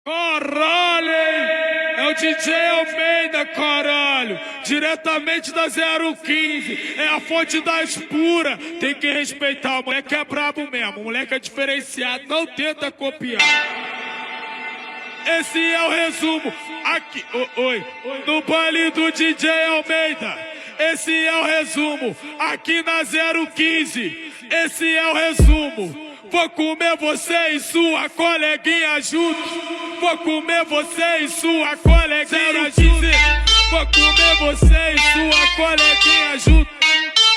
Caralho, hein? É o DJ Almeida, caralho. Diretamente da 015. É a fonte das puras. Tem que respeitar. O moleque é brabo mesmo. O moleque é diferenciado. Não tenta copiar. Esse é o resumo. Aqui, oi. No baile do DJ Almeida. Esse é o resumo. Aqui na 015. Esse é o resumo. Vou comer você e sua coleguinha junto. Vou comer você e sua coleguinha junto. Vou comer você e sua coleguinha junto.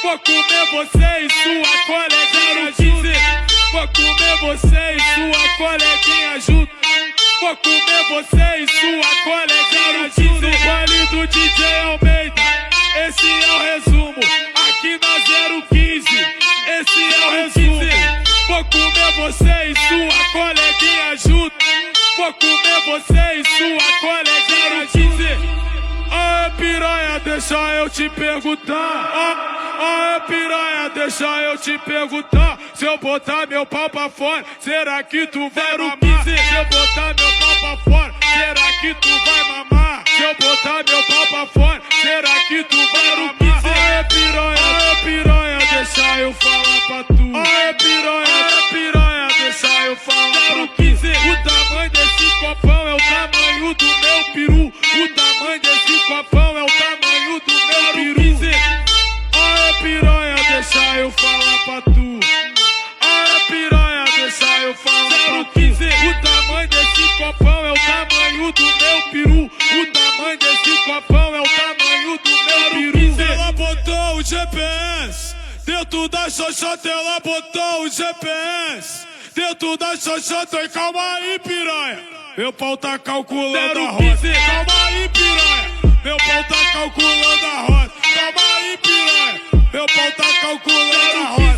Vou comer você e sua coleguinha junto. Vou comer você e sua coleguinha junto. Vou comer você e sua coleguinha junto. No baile do DJ Almeida. Esse é o resumo. Aqui na 015. Esse é o resumo. Vou comer você e sua coleguinha junto. Vou comer você e sua coleguinha junto. Aê, piranha, deixa eu te perguntar. Aê, piranha, deixa eu te perguntar. Se eu botar meu pau pra fora, será que tu vai mamar? Se eu botar meu pau pra fora, será que tu vai mamar? Se eu botar meu pau pra fora, será que tu vai mamar? Aê, piranha, deixa eu falar pra tu. Aê, piranha, deixa eu falar pra tu. O tamanho desse copão é o tamanho do meu peru. O tamanho desse copão é o tamanho do meu peru. Aê, piranha, deixa eu falar pra tu. Aê, piranha, deixa eu falar pra tu. O tamanho desse copão é o tamanho do meu peru. O tamanho desse copão é o tamanho do meu peru. Ela botou o GPS dentro da xoxota, ela botou o GPS dentro da xoxota. E calma aí, piranha, meu pau tá calculando a rota. Calma aí, piranha, meu pau tá calculando a rota. Calma aí, piranha, meu pau tá calculando a rota.